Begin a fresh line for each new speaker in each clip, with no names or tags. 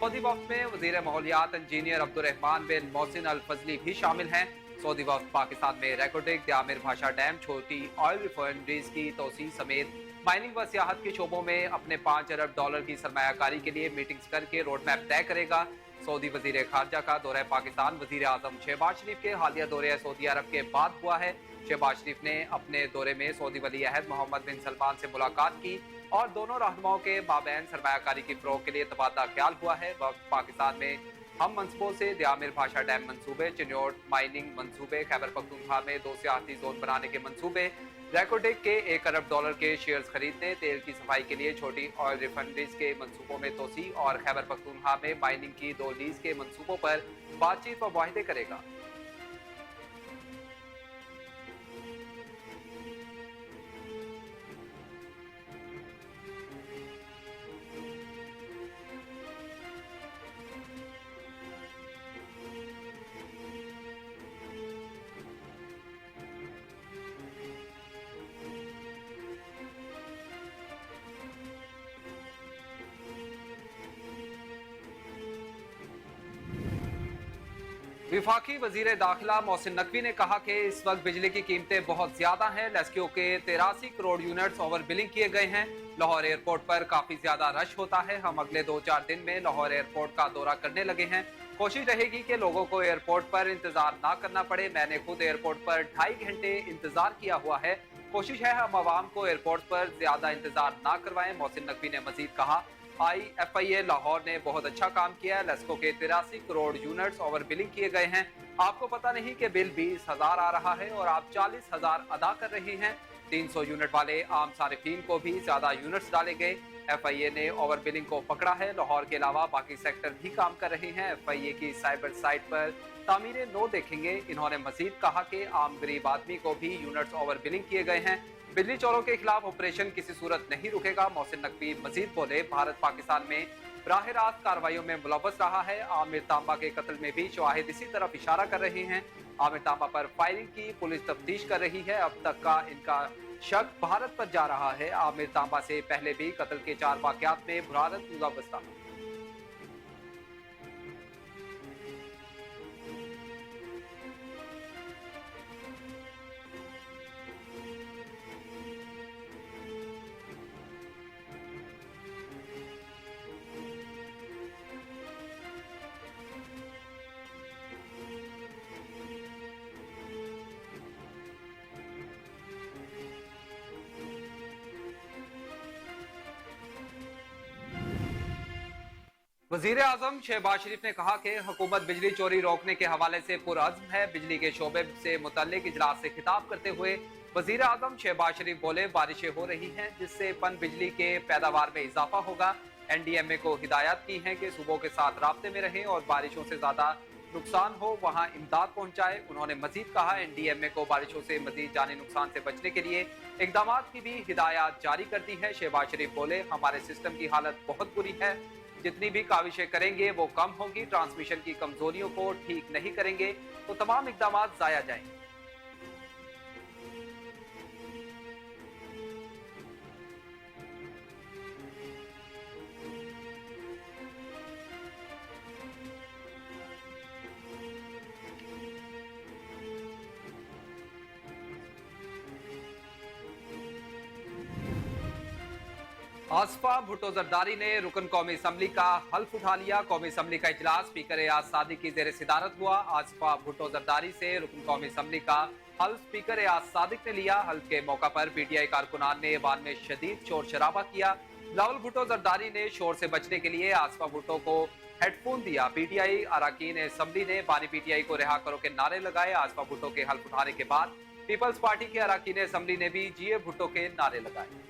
Saudi वफ्द में वजीर माहौलियात engineer Abdurrahman बिन मोहसिन अल फजली भी शामिल हैं। सऊदी वफ्द पाकिस्तान में रेकोडिक द्यामिर भाषा डैम, छोटी ऑयल रिफाइनरीज की तोसी समेत माइनिंग व सियाहत के शोबों में अपने $5 अरब की सरमायाकारी के लिए मीटिंग्स करके रोड मैप तय करेगा। सऊदी वजीर खारजा का दौरा पाकिस्तान वजीर आजम शहबाज शरीफ के हालिया दौरे सऊदी अरब के बाद हुआ है। शहबाज शरीफ ने अपने दौरे में सऊदी वली अहद मोहम्मद बिन सलमान से मुलाकात की और दोनों रहनुमाओं के माबैन सरमायाकारी की फरोग के लिए तबादला ख्याल हुआ है। वक्त पाकिस्तान में हम मनसूबों से द्यामिर भाषा डैम मंसूबे, चिन्योट माइनिंग मंसूबे, खैबर पख्तूनख्वा में 2 सियाहती जोन बनाने के मंसूबे, रेकोडेक के $1 अरब के शेयर्स खरीदने, तेल की सफाई के लिए छोटी ऑयल रिफाइनरीज के मंसूबों में तोसी और खैबर पख्तूनख्वा में माइनिंग की 2 लीज के मंसूबों पर बातचीत व मुआहदे करेगा। विफाकी वजीर दाखिला मोहसिन नकवी ने कहा कि इस वक्त बिजली की कीमतें बहुत ज्यादा हैं। लेस्क्यू के 83 करोड़ यूनिट्स ओवर बिलिंग किए गए हैं। लाहौर एयरपोर्ट पर काफी ज्यादा रश होता है। हम अगले 2-4 दिन में लाहौर एयरपोर्ट का दौरा करने लगे हैं। कोशिश रहेगी कि लोगों को एयरपोर्ट पर इंतजार ना करना पड़े। मैंने खुद एयरपोर्ट पर 2.5 घंटे इंतजार किया हुआ है। कोशिश है हम आवाम को एयरपोर्ट पर ज्यादा इंतजार ना करवाएं। मोहसिन नकवी ने मजीद कहा, IFIA लाहौर ने बहुत अच्छा काम किया है। लेस्को के 83 करोड़ यूनिट्स ओवर बिलिंग किए गए हैं। आपको पता नहीं कि बिल 20,000 आ रहा है और आप 40,000 अदा कर रहे हैं। 300 यूनिट वाले आम सारिफीन को भी ज्यादा यूनिट्स डाले गए। FIA ने ओवर बिलिंग को पकड़ा है। लाहौर के अलावा बाकी सेक्टर भी काम कर रहे हैं। FIA की साइबर साइट पर तामीरें नो देखेंगे। इन्होंने मजीद कहा कि आम गरीब आदमी को भी यूनिट्स ओवर बिलिंग किए गए हैं। बिजली चोरों के खिलाफ ऑपरेशन किसी सूरत नहीं रुकेगा। मोहसिन नकवी मजीद बोले, भारत पाकिस्तान में बराह रास्त कार्रवाइयों में मुलव्वस रहा है। आमिर तांबा के कत्ल में भी शवाहिद इसी तरफ इशारा कर रहे हैं। आमिर तांबा पर फायरिंग की पुलिस तफ्तीश कर रही है। अब तक का इनका शक भारत पर जा रहा है। आमिर तांबा से पहले भी कत्ल के 4 वाकयात में भारत मुलव्वस रहा। वजीर आजम शहबाज शरीफ ने कहा कि हुकूमत बिजली चोरी रोकने के हवाले से पुरअज़्म है। बिजली के शोबे से मुतल्लिक इजलास से खिताब करते हुए वजीर आजम शहबाज शरीफ बोले, बारिशें हो रही हैं जिससे पन बिजली के पैदावार में इजाफा होगा। NDMA को हिदायत की है कि सूबों के साथ राब्ते में रहें और बारिशों से ज्यादा नुकसान हो वहाँ इमदाद पहुँचाए। उन्होंने मजीद कहा, NDMA को बारिशों से मजीद जानी नुकसान से बचने के लिए इकदाम की भी हिदायत जारी कर दी है। शहबाज शरीफ बोले, हमारे सिस्टम की हालत बहुत बुरी है। जितनी भी काविशें करेंगे वो कम होंगी। ट्रांसमिशन की कमजोरियों को ठीक नहीं करेंगे तो तमाम इकदाम जाया जाएंगे। आसफा भुट्टो जरदारी ने रुकन कौमी असम्बली का हल्फ उठा लिया। कौमी असम्बली का इजलास स्पीकर एयाज सादिक की जेर सिदारत हुआ। आसफा भुट्टो जरदारी से रुकन कौमी असम्बली का हल्फ स्पीकर एयाज सादिक ने लिया। हल्फ के मौका पर PTI कारकुनान ने ऐवान में शदीद शोर शराबा किया। बिलावल भुट्टो जरदारी ने शोर से बचने के लिए आसफा भुट्टो को हेडफोन दिया। PTI अरकान असम्बली ने बानी PTI को रिहा करो के नारे लगाए। आसफा भुट्टो के हल्फ उठाने के बाद पीपल्स पार्टी के अरकान असम्बली ने भी GA भुट्टो के नारे लगाए।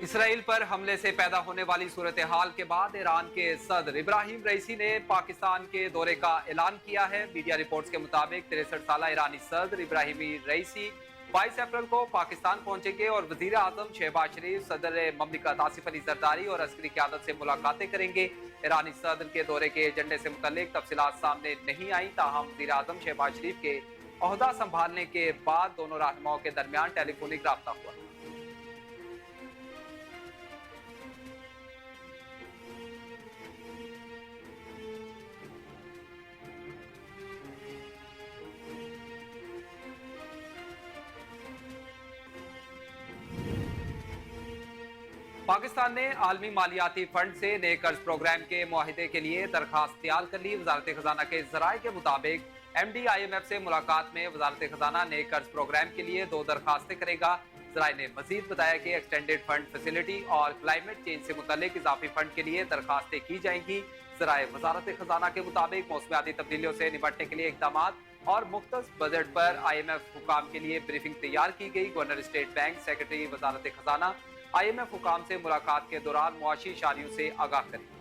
इसराइल पर हमले से पैदा होने वाली सूरत हाल के बाद ईरान के सदर इब्राहिम रईसी ने पाकिस्तान के दौरे का ऐलान किया है। मीडिया रिपोर्ट्स के मुताबिक 63 साल ईरानी सदर इब्राहिम रईसी 22 अप्रैल को पाकिस्तान पहुंचेंगे और वजीर आजम शहबाज शरीफ, सदर ममलिकत आसिफ अली जरदारी और अस्करी क़यादत से मुलाकातें करेंगे। ईरानी सदर के दौरे के एजेंडे से मुतल्लिक तफसीलात सामने नहीं आई, ताहम वजीर आजम शहबाज शरीफ के ओहदा संभालने के बाद दोनों रहनुमाओं के दरमियान टेलीफोनिक राब्ता हुआ। पाकिस्तान ने आलमी मालियाती फंड से नए कर्ज प्रोग्राम के मुआहिदे के लिए दरखास्त तैयार कर ली। वजारत खजाना के जराये के मुताबिक MD IMF से मुलाकात में वजारत खजाना नए कर्ज प्रोग्राम के लिए 2 दरखास्तें करेगा। जराये ने मजीद बताया कि एक्सटेंडेड फंड फैसिलिटी और क्लाइमेट चेंज से मुतल्लिक इजाफी फंड के लिए दरखास्तें की जाएंगी। जराये वजारत खजाना के मुताबिक मौसमियाती तब्दीलियों से निपटने के लिए इकदाम और मुख्तस बजट पर IMF हुकाम के लिए ब्रीफिंग तैयार की गई। गवर्नर स्टेट बैंक सेक्रेटरी वजारत खजाना IMF हुकाम से मुलाकात के दौरान मुआशी इशारियों से आगाह करें।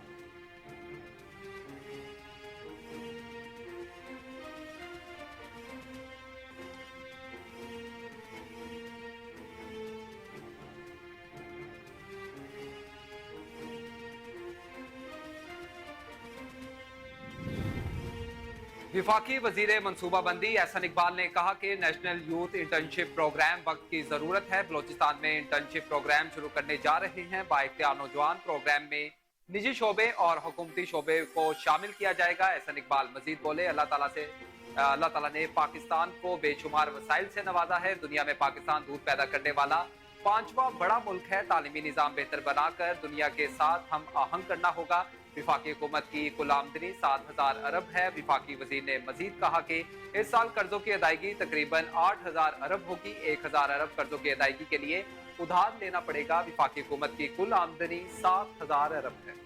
विफाकी वजीर मनसूबाबंदी एहसन इकबाल ने कहा कि नेशनल यूथ इंटर्नशिप प्रोग्राम वक्त की जरूरत है। बलोचिस्तान में इंटर्नशिप प्रोग्राम शुरू करने जा रहे हैं। बाइख्तियार नौजवान प्रोग्राम में निजी शोबे और हुकूमती शोबे को शामिल किया जाएगा। एहसन इकबाल मजीद बोले, अल्लाह ताला ने पाकिस्तान को बेशुमार वसाइल से नवाजा है। दुनिया में पाकिस्तान दूध पैदा करने वाला 5वां बड़ा मुल्क है। तालीमी निज़ाम बेहतर बनाकर दुनिया के साथ हम आहंग करना होगा। विफाकी हुकूमत की कुल आमदनी 7,000 अरब है। विफाकी वजीर ने मजीद कहा कि इस साल कर्जों की अदायगी तकरीबन 8,000 अरब होगी। 1,000 अरब कर्जों की अदायगी के लिए उधार लेना पड़ेगा। विफाकी हुकूमत की कुल आमदनी 7,000 अरब है।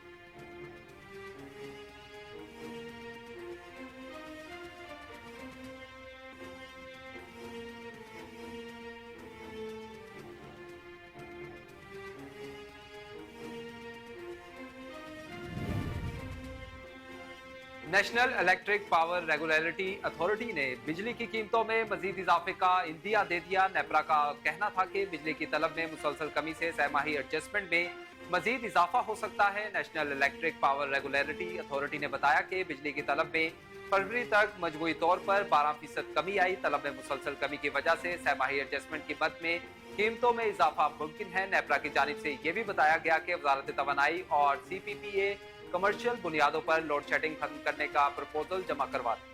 National electric power regulatory authority ने बिजली की कीमतों में मजीद इजाफे का इंदिया दे दिया। नेपरा का कहना था कि बिजली की तलब में मुसलसल कमी से सहमाही एडजस्टमेंट में मजीद इजाफा हो सकता है। National electric power regulatory authority ने बताया कि बिजली की तलब में फरवरी तक मजमूई तौर पर 12% कमी आई। तलब में मुसलसल कमी की वजह से सहमाही एडजस्टमेंट की मद में कीमतों में इजाफा मुमकिन है। नेपरा की जानिब से यह भी बताया गया कि वजारत तवानाई और CPPA कमर्शियल बुनियादों पर लोड शेडिंग खत्म करने का प्रपोजल जमा करवा दें।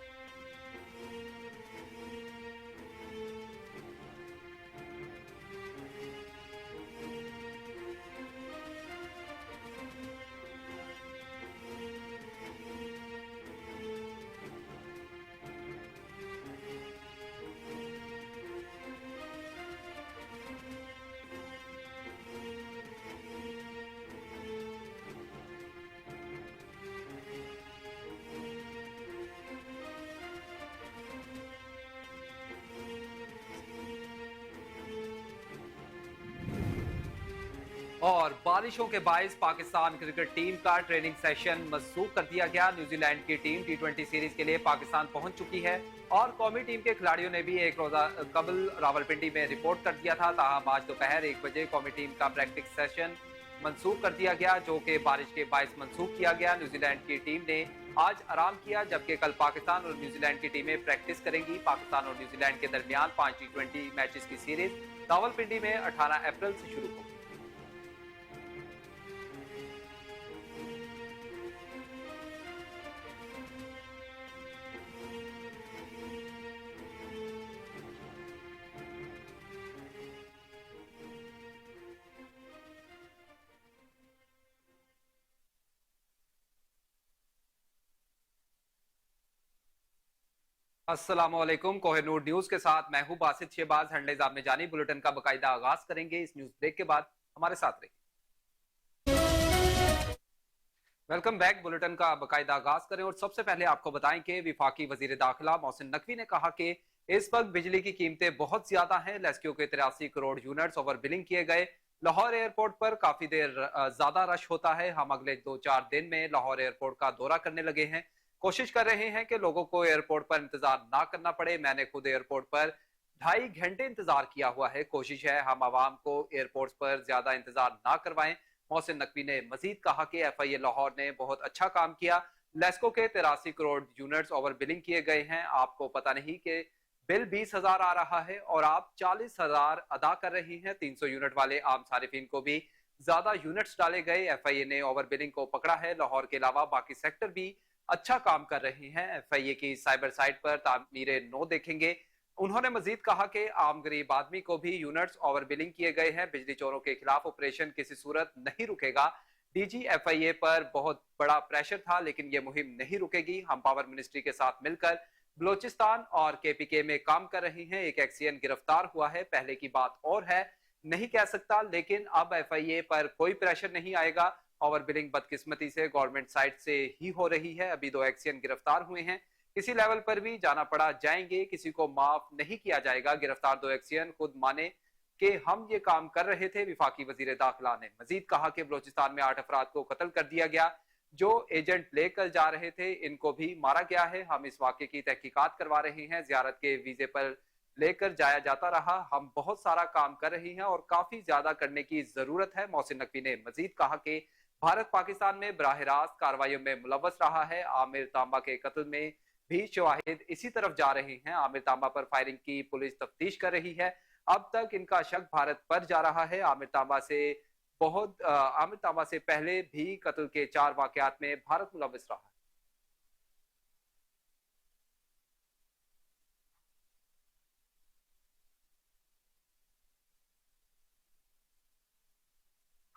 और बारिशों के बायस पाकिस्तान क्रिकेट टीम का ट्रेनिंग सेशन मनसूख कर दिया गया। न्यूजीलैंड की टीम T20 सीरीज के लिए पाकिस्तान पहुंच चुकी है और कौमी टीम के खिलाड़ियों ने भी एक रोजा कबल रावलपिंडी में रिपोर्ट कर दिया था। ताहम आज दोपहर 1 बजे कौमी टीम का प्रैक्टिस सेशन मनसूख कर दिया गया, जो कि बारिश के बायस मनसूख किया गया। न्यूजीलैंड की टीम ने आज आराम किया, जबकि कल पाकिस्तान और न्यूजीलैंड की टीमें प्रैक्टिस करेंगी। पाकिस्तान और न्यूजीलैंड के दरमियान 5 T20 मैचेस की सीरीज रावलपिंडी में 18 अप्रैल से शुरू होगी। अस्सलामुअलैकुम, कोहिनूर न्यूज के साथ मैं हूं बासित शहबाज। हेडलाइंस आपने जानी, बुलेटिन का बाकायदा आगाज करेंगे इस न्यूज ब्रेक के बाद। हमारे साथ रहिए। Welcome back. बुलेटिन का बाकायदा आगाज करें और सबसे पहले आपको बताएं कि विफाकी वजीर दाखिला मोहसिन नकवी ने कहा कि इस वक्त बिजली की कीमतें बहुत ज्यादा हैं। लेस्क्यू के 83 करोड़ यूनिट्स ओवर बिलिंग किए गए। लाहौर एयरपोर्ट पर काफी देर ज्यादा रश होता है। हम अगले 2-4 दिन में लाहौर एयरपोर्ट का दौरा करने लगे हैं। कोशिश कर रहे हैं कि लोगों को एयरपोर्ट पर इंतजार ना करना पड़े। मैंने खुद एयरपोर्ट पर 2.5 घंटे इंतजार किया हुआ है। कोशिश है हम आवाम को एयरपोर्ट्स पर ज्यादा इंतजार ना करवाएं। मोहसिन नकवी ने मजीद कहा कि FIA लाहौर ने बहुत अच्छा काम किया। लेस्को के 83 करोड़ यूनिट्स ओवर बिलिंग किए गए हैं। आपको पता नहीं कि बिल 20,000 आ रहा है और आप 40,000 अदा कर रही हैं। 300 यूनिट वाले आम सारिफिन को भी ज्यादा यूनिट्स डाले गए। FIA ने ओवर बिलिंग को पकड़ा है। लाहौर के अलावा बाकी सेक्टर भी अच्छा काम कर रहे हैं। FIA की साइबर साइट पर तामीरे नो देखेंगे। उन्होंने मजीद कहा कि आम गरीब आदमी को भी यूनिट्स ओवर बिलिंग किए गए हैं। बिजली चोरों के खिलाफ ऑपरेशन किसी सूरत नहीं रुकेगा। DG FIA पर बहुत बड़ा प्रेशर था, लेकिन ये मुहिम नहीं रुकेगी। हम पावर मिनिस्ट्री के साथ मिलकर बलोचिस्तान और KPK में काम कर रहे हैं। एक एक्सियन गिरफ्तार हुआ है, पहले की बात और है, नहीं कह सकता, लेकिन अब FIA पर कोई प्रेशर नहीं आएगा। ओवर बिलिंग बदकिस्मती से गवर्नमेंट साइड से ही हो रही है। अभी 2 एक्सियन गिरफ्तार हुए हैं। किसी लेवल पर भी जाना पड़ा जाएंगे, किसी को माफ नहीं किया जाएगा। गिरफ्तार 2 एक्सियन खुद माने कि हम ये काम कर रहे थे। विफाकी वजीर दाखिला ने मजीद कहा कि बलोचिस्तान में 8 अफराद को कत्ल कर दिया गया जो एजेंट लेकर जा रहे थे, इनको भी मारा गया है। हम इस वाक़े की तहकीकात करवा रहे हैं। जियारत के वीजे पर लेकर जाया जाता रहा। हम बहुत सारा काम कर रहे हैं और काफी ज्यादा करने की जरूरत है। मोहसिन नकवी ने मजीद कहा कि भारत पाकिस्तान में बराह रास्त कार्रवाइयों में मुलव्वस रहा है। आमिर तांबा के कत्ल में भी शवाहिद इसी तरफ जा रहे हैं। आमिर तांबा पर फायरिंग की पुलिस तफ्तीश कर रही है। अब तक इनका शक भारत पर जा रहा है। आमिर तांबा से पहले भी कत्ल के 4 वाकयात में भारत मुलव्वस रहा है।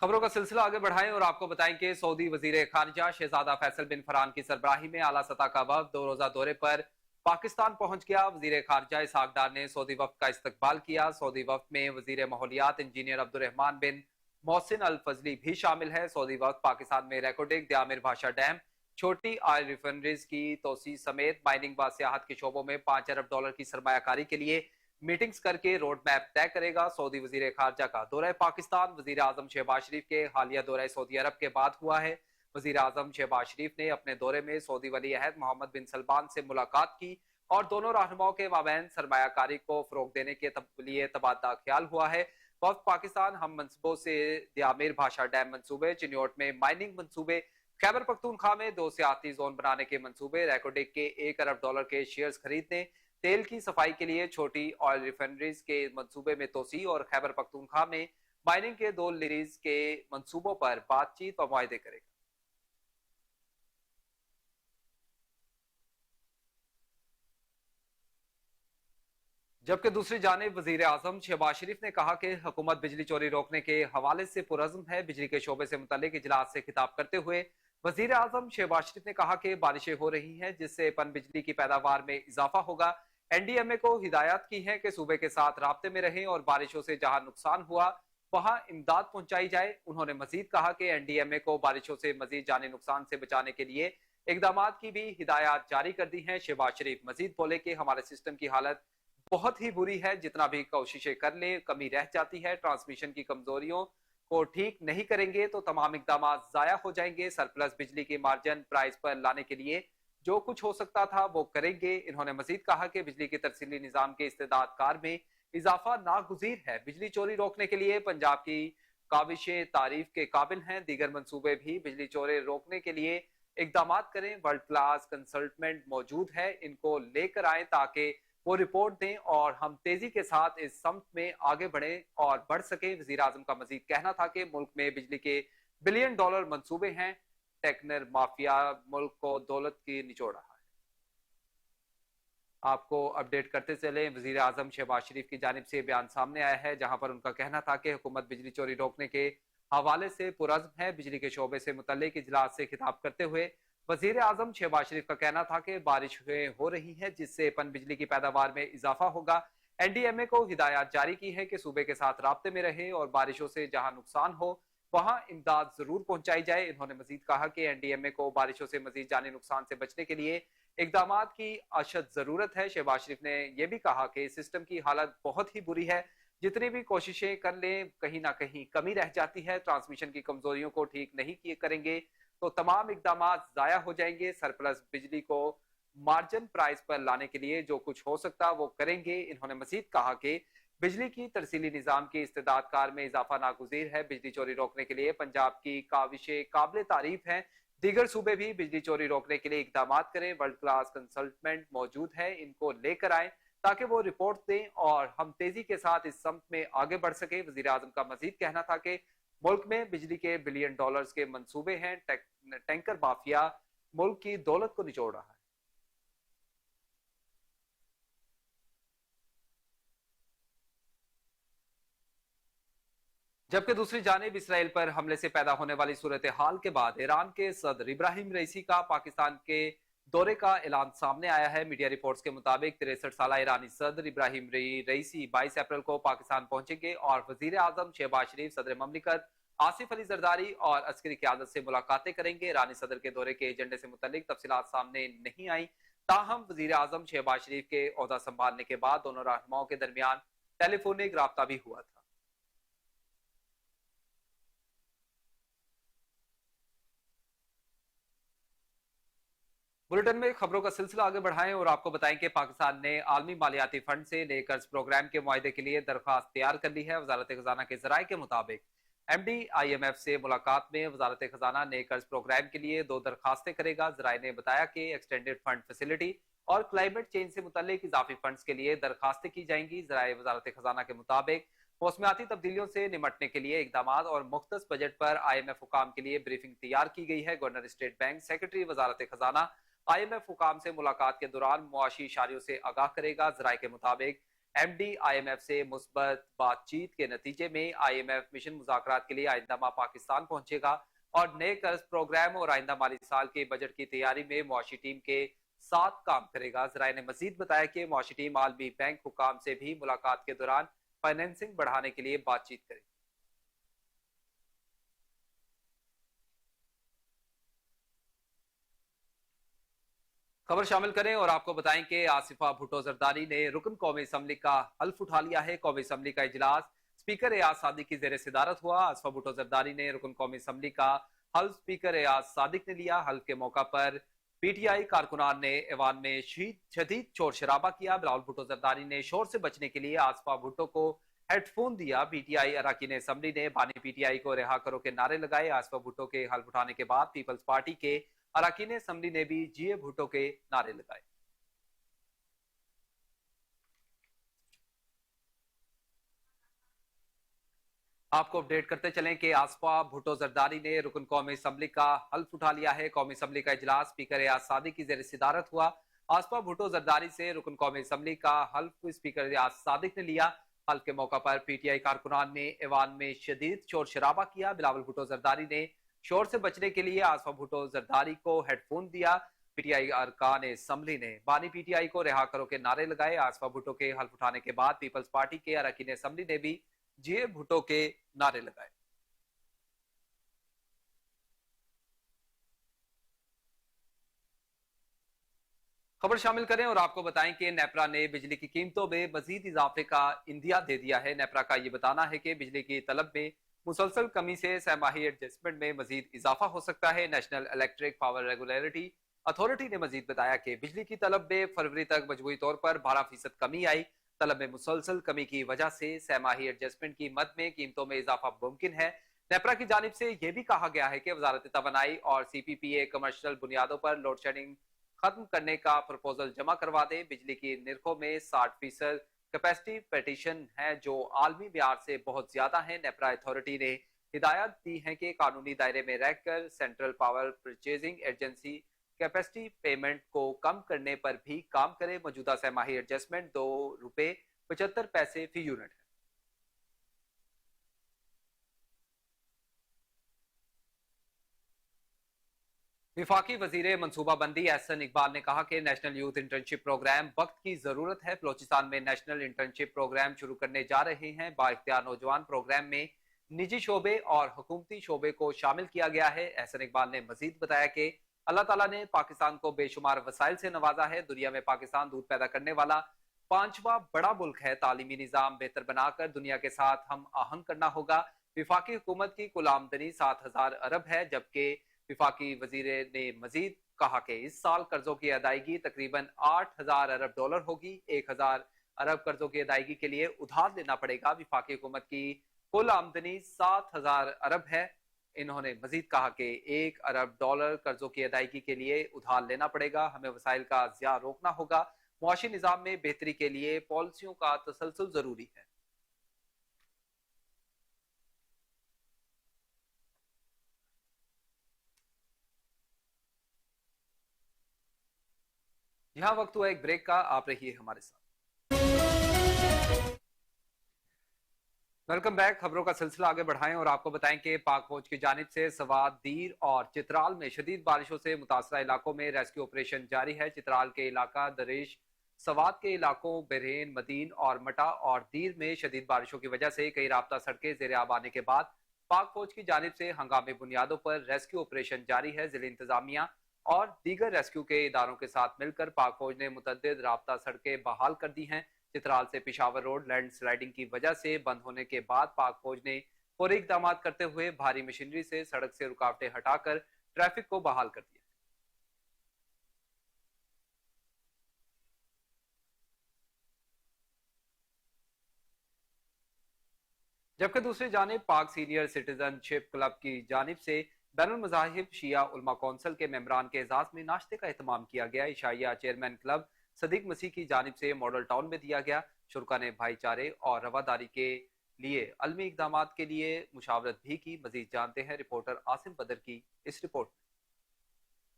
खबरों का सिलसिला आगे बढ़ाएं और आपको बताएं कि सऊदी वजीर खारिजा शहजादा फैसल बिन फरहान की सरबराही में आला सतह का वफ्द 2 रोजा दौरे पर पाकिस्तान पहुंच गया। वजीर खारिजा इसहाक डार ने सऊदी वफ्द का इस्तकबाल किया। सऊदी वफ्द में वजीर माहौलियात इंजीनियर अब्दुर्रहमान बिन मोहसिन अल फजली भी शामिल है। सऊदी वफ्द पाकिस्तान में रेकोडिक द्यामिर भाषा डैम, छोटी ऑयल रिफाइनरीज की तोसी समेत माइनिंग व सियाहत के शोबों में $5 अरब की सरमायाकारी के लिए मीटिंग्स करके रोड मैप तय करेगा। सऊदी वजीर खारजा का दौरा पाकिस्तान वजीर आजम शहबाज शरीफ के हालिया दौरा सऊदी अरब के बाद हुआ है। वजीर आजम शहबाज शरीफ ने अपने दौरे में सऊदी वली अहद मोहम्मद बिन सलमान से मुलाकात की और दोनों रहनुमाओं के माबैन सरमायाकारी को फरोग देने के लिए तबादला ख्याल हुआ है। वक्त पाकिस्तान हम मनसूबों से द्यामिर भाषा डैम मनसूबे, चिन्योट में माइनिंग मनसूबे, खैबर पख्तूनख्वा में 2 सियाहती जोन बनाने के मंसूबे, रेकोडिक के $1 अरब के शेयर्स खरीदने, तेल की सफाई के लिए छोटी ऑयल रिफाइनरीज के मंसूबे में तोसी और खैबर पख्तूनख्वा में माइनिंग के 2 लिरीज के मंसूबों पर बातचीत व मुआहदे करेगा। जबकि दूसरी जानिब वजीर आजम शहबाज शरीफ ने कहा कि हुकूमत बिजली चोरी रोकने के हवाले से पुरज़्म है। बिजली के शोबे से मुतल्लिक इजलास से खिताब करते हुए वजीर आजम शहबाज शरीफ ने कहा कि बारिशें हो रही हैं जिससे पन बिजली की पैदावार में इजाफा होगा। NDMA को हिदायत की है कि सूबे के साथ राब्ते में रहें और बारिशों से जहां नुकसान हुआ वहां इमदाद पहुंचाई जाए। उन्होंने मजीद कहा कि NDMA को बारिशों से मजीद जानी नुकसान से बचाने के लिए इकदाम की भी हिदायत जारी कर दी हैं। शहबाज शरीफ मजीद बोले कि हमारे सिस्टम की हालत बहुत ही बुरी है। जितना भी कोशिशें कर ले कमी रह जाती है। ट्रांसमिशन की कमजोरियों को ठीक नहीं करेंगे तो तमाम इकदाम जाया हो जाएंगे। सरप्लस बिजली की मार्जिन प्राइस पर लाने के लिए जो कुछ हो सकता था वो करेंगे। इन्होंने मजीद कहा कि बिजली के तरसीली निजाम के इस्तेदाद कार में इजाफा नागुजीर है। बिजली चोरी रोकने के लिए पंजाब की काविशें तारीफ के काबिल हैं। दीगर मंसूबे भी बिजली चोरी रोकने के लिए इकदाम करें। वर्ल्ड क्लास कंसल्टेंट मौजूद है, इनको लेकर आए ताकि वो रिपोर्ट दें और हम तेजी के साथ इस समत में आगे बढ़े और बढ़ सके। वजीर आजम का मजीद कहना था कि मुल्क में बिजली के $बिलियन मंसूबे हैं। टेक्नर माफिया मुल्क को दौलत की निचोड़ रहा है। आपको अपडेट करते चले, वजीर आजम शहबाज शरीफ की जानिब से बयान सामने आया है जहां पर उनका कहना था कि हुकूमत बिजली चोरी रोकने के हवाले से पुरज़्म है। बिजली के शोबे से मुतल्लिक इजलास से खिताब करते हुए वजीर आजम शहबाज शरीफ का कहना था कि बारिशें हो रही हैं जिससे पन बिजली की पैदावार में इजाफा होगा। NDMA को हिदायत जारी की है कि सूबे के साथ राब्ते में रहे और बारिशों से जहां नुकसान हो वहां इमदाद जरूर पहुंचाई जाए। इन्होंने मजीद कहा कि NDMA को बारिशों से मजीद जानी नुकसान से बचने के लिए इकदाम की अशद जरूरत है। शहबाज शरीफ ने यह भी कहा कि सिस्टम की हालत बहुत ही बुरी है। जितनी भी कोशिशें कर लें कहीं ना कहीं कमी रह जाती है। ट्रांसमिशन की कमजोरियों को ठीक नहीं किए करेंगे तो तमाम इकदाम जाया हो जाएंगे। सरप्लस बिजली को मार्जिन प्राइस पर लाने के लिए जो कुछ हो सकता वो करेंगे। इन्होंने मजीद कहा कि बिजली की तरसीली निजाम की इस्तेदाद कार में इजाफा नागुज़ीर है। बिजली चोरी रोकने के लिए पंजाब की काविशें काबिल तारीफ हैं। दीगर सूबे भी बिजली चोरी रोकने के लिए इकदाम करें। वर्ल्ड क्लास कंसल्टेंट मौजूद है, इनको लेकर आए ताकि वो रिपोर्ट दें और हम तेजी के साथ इस सम्त में आगे बढ़ सके। वजीर आजम का मजीद कहना था कि मुल्क में बिजली के बिलियन डॉलर्स के मंसूबे हैं। टैंकर माफिया मुल्क की दौलत को निचोड़ रहा है। जबकि दूसरी जानिब इसराइल पर हमले से पैदा होने वाली सूरत हाल के बाद ईरान के सदर इब्राहिम रईसी का पाकिस्तान के दौरे का ऐलान सामने आया है। मीडिया रिपोर्ट्स के मुताबिक 63 साल ईरानी सदर इब्राहिम रईसी 22 अप्रैल को पाकिस्तान पहुंचेंगे और वजीर आजम शहबाज शरीफ, सदर ममलिकत आसिफ अली जरदारी और अस्करी क़यादत से मुलाकातें करेंगे। ईरानी सदर के दौरे के एजेंडे से मुतल्लिक तफसीलात सामने नहीं आई। ताहम वजीर आजम शहबाज शरीफ के ओहदा संभालने के बाद दोनों रहनुमाओं के दरमियान टेलीफोनिक राब्ता भी हुआ था। बुलेटिन में खबरों का सिलसिला आगे बढ़ाएं और आपको बताएं कि पाकिस्तान ने आलमी मालियाती फंड से नए कर्ज प्रोग्राम के मुआहदे के लिए दरख्वास्त तैयार कर ली है। वजारत खजाना के जराये के मुताबिक MD IMF से मुलाकात में वजारत खजाना नए कर्ज प्रोग्राम के लिए 2 दरखास्तें करेगा। जराये ने बताया कि एक्सटेंडेड फंड फैसिलिटी और क्लाइमेट चेंज से मुतल्लिक इजाफी फंड्स के लिए दरखास्तें की जाएंगी। जराये वजारत खजाना के मुताबिक मौसमियाती तब्दीलियों से निमटने के लिए इकदाम और मुख्तस बजट पर IMF हुकाम के लिए ब्रीफिंग तैयार की गई है। गवर्नर स्टेट बैंक सेक्रेटरी वजारत खजाना IMF हुकाम से मुलाकात के दौरान मुआशी इशारियों से आगाह करेगा। जराये के मुताबिक MD IMF से मुस्बत बातचीत के नतीजे में IMF मिशन मुज़ाकरात के लिए आइंदा माह पाकिस्तान पहुंचेगा और नए कर्ज प्रोग्राम और आइंदा माली साल के बजट की तैयारी में मुआशी टीम के साथ काम करेगा। जराये ने मजीद बताया कि मुआशी टीम आलमी बैंक हुकाम से भी मुलाकात के दौरान फाइनेंसिंग बढ़ाने के लिए बातचीत करेगी। खबर शामिल करें और आपको बताएं कि आसिफा भुट्टो जरदारी ने रुकन कौमी असम्बली का हल्फ उठा लिया है। कौमी असम्बली का इजलास स्पीकर एयाज सादिक की जेर सदारत हुआ। आसिफा भुट्टो जरदारी ने रुकन कौमी असम्बली का हल्फ स्पीकर एयाज सादिक ने लिया। हल्फ के मौका पर PTI कारकुनान ने ऐवान में शदीद शोर शराबा किया। बिलावल भुट्टो जरदारी ने शोर से बचने के लिए आसिफा भुट्टो को हेडफोन दिया। PTI अरकान असम्बली ने बानी PTI को रिहा करो के नारे लगाए। आसिफा भुट्टो के हल्फ उठाने के बाद पीपल्स पार्टी के अरकान असम्बली ने भी GA भुट्टो के नारे लगाए। आपको अपडेट करते चलें कि आसिफा भुट्टो जरदारी ने रुकन कौमी असम्बली का हल्फ उठा लिया है। कौमी असम्बली का इजलास स्पीकर एयाज सादिक की जेर सदारत हुआ। आसिफा भुट्टो जरदारी से रुकन कौमी असम्बली का हल्फ स्पीकर एयाज सादिक ने लिया। हल्फ के मौका पर PTI कारकुनान ने ऐवान में शदीद शोर शराबा किया। बिलावल भुट्टो जरदारी ने शोर से बचने के लिए आसिफा भुट्टो जरदारी को हेडफोन दिया। PTI अरकान असम्बली ने बानी PTI को रिहा करो के नारे लगाए। आसिफा भुट्टो के हल्फ उठाने के बाद पीपल्स पार्टी के अरकान असम्बली ने भी GA भुट्टो के नारे लगाए। खबर शामिल करें और आपको बताएं कि नेपरा ने बिजली की कीमतों में मजीद इजाफे का इंदिया दे दिया है। नेपरा का ये बताना है कि बिजली की तलब में मुसलसल कमी से सहमाही एडजस्टमेंट में मजीद इजाफा हो सकता है। National electric power regulatory authority ने मजीद बताया कि बिजली की तलब में फरवरी तक मजमूई तौर पर 12% कमी आई। तलब में मुसलसल कमी की वजह से सहमाही एडजस्टमेंट की मद में कीमतों में इजाफा मुमकिन है। नेपरा की जानिब से यह भी कहा गया है कि वजारत तवानाई और CPPA कमर्शियल बुनियादों पर लोड शेडिंग खत्म करने का प्रपोजल जमा करवा दे। बिजली की निरखों में 60% कैपेसिटी पेटिशन है जो आलमी म्यार से बहुत ज्यादा है। नेपरा अथॉरिटी ने हिदायत दी है कि कानूनी दायरे में रहकर central power purchasing agency capacity payment को कम करने पर भी काम करे। मौजूदा सहमाही एडजस्टमेंट ₹2.75 फी यूनिट है। विफाकी वजीर मनसूबाबंदी एहसन इकबाल ने कहा कि नेशनल यूथ इंटर्नशिप प्रोग्राम वक्त की जरूरत है। बलोचिस्तान में नेशनल इंटर्नशिप प्रोग्राम शुरू करने जा रहे हैं। बाइख्तियार नौजवान प्रोग्राम में निजी शोबे और हुकूमती शोबे को शामिल किया गया है। एहसन इकबाल ने मजीद बताया कि अल्लाह ताला ने पाकिस्तान को बेशुमार वसाइल से नवाजा है। दुनिया में पाकिस्तान दूध पैदा करने वाला 5वां बड़ा मुल्क है। तालीमी निजाम बेहतर बनाकर दुनिया के साथ हम आहंग करना होगा। विफाकी हुकूमत की कुल आमदनी 7,000 अरब है, जबकि विफाकी वजीर ने मजीद कहा कि इस साल कर्जों की अदायगी तकरीबन 8,000 अरब डॉलर होगी। 1,000 अरब कर्जों की अदायगी के लिए उधार लेना पड़ेगा। विफाकी हुकूमत की कुल आमदनी 7,000 अरब है। इन्होंने मजीद कहा कि 1 अरब डॉलर कर्जों की अदायगी के लिए उधार लेना पड़ेगा। हमें वसाइल का ज़िया रोकना होगा। मुआशी निज़ाम में बेहतरी के लिए पॉलिसियों का तसलसल जरूरी है। यहाँ वक्त हुआ एक ब्रेक का, आप रहिए हमारे साथ। Welcome back. खबरों का सिलसिला आगे बढ़ाएं और आपको बताएं कि पाक फौज की जानिब से सवात, दीर और चित्राल में शदीद बारिशों से मुतासरा इलाकों में रेस्क्यू ऑपरेशन जारी है। चित्राल के इलाका दरेश, सवात के इलाकों बेरेन, मदीन और मटा और दीर में शदीद बारिशों की वजह से कई राब्ता सड़कें ज़ेरे आब आने के बाद पाक फौज की जानिब से हंगामी बुनियादों पर रेस्क्यू ऑपरेशन जारी है। जिले इंतजामिया और दीगर रेस्क्यू के इदारों के साथ मिलकर पाक फौज ने मुतअद्दिद राब्ता सड़कें बहाल कर दी हैं। चित्राल से पिशावर रोड लैंड स्लाइडिंग की वजह से बंद होने के बाद पाक फौज ने फौरी इकदाम करते हुए भारी मशीनरी से सड़क से रुकावटें हटाकर ट्रैफिक को बहाल कर दिया। जबकि दूसरी जानिब पाक सीनियर सिटीजनशिप क्लब की जानिब से बैनुल मज़ाहिब शिया उलमा कौंसिल के मेंबरान के एजाज में नाश्ते का एहतमाम किया गया। इशाइया चेयरमैन क्लब सदीक मसीह की जानिब से मॉडल टाउन में दिया गया। शुरा ने भाईचारे और रवादारी के लिए अलमी इकदाम के लिए मुशावरत भी की। मजीद जानते हैं रिपोर्टर आसिम बदर की इस रिपोर्ट में।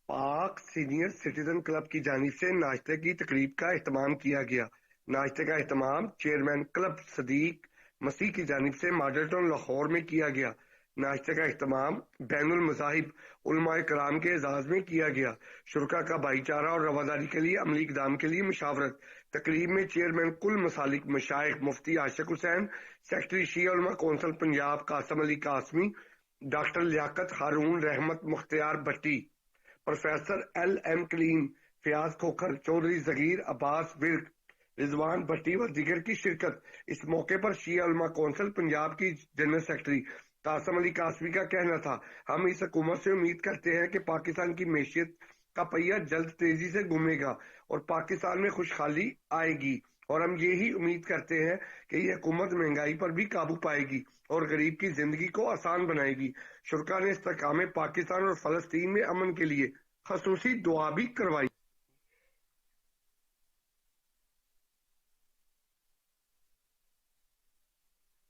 पाक सीनियर सिटीजन क्लब की जानिब से नाश्ते की तकरीब का एहतमाम किया गया। नाश्ते का एहतमाम चेयरमैन क्लब सदीक मसीह की जानिब से मॉडल टाउन लाहौर में किया गया। नाश्ते का एहतमाम बैनुल मज़ाहिब उलमाए कराम के एजाज में किया गया। शुरा का भाईचारा और रवादारी के लिए अमली इकदाम के लिए मुशावरत। तकरीब में चेयरमैन कुल मसालिक मशाइख मुफ्ती आशिक हुसैन, सेक्रेटरी शिया उलमा कौंसिल पंजाब कासम अली कासमी, डॉक्टर लियाकत हारून, रहमत मुख्तियार भट्टी, प्रोफेसर एल.एम. कलीम, फयाज खोखर, चौधरी जगीर, अब्बास विर्क, रिजवान भट्टी व दीगर की शिरकत। इस मौके पर शिया उलमा कौंसिल पंजाब की जनरल सेक्रेटरी कासम अली कासमी का कहना था, हम इस हुकूमत से उम्मीद करते हैं कि पाकिस्तान की मैशियत का पहिया जल्द तेजी से घूमेगा और पाकिस्तान में खुशहाली आएगी और हम यही उम्मीद करते हैं कि यह हुकूमत महंगाई पर भी काबू पाएगी और गरीब की जिंदगी को आसान बनाएगी। शुरा ने इस्तेकाम पाकिस्तान और फलस्तीन में अमन के लिए खसूसी दुआ भी करवाई।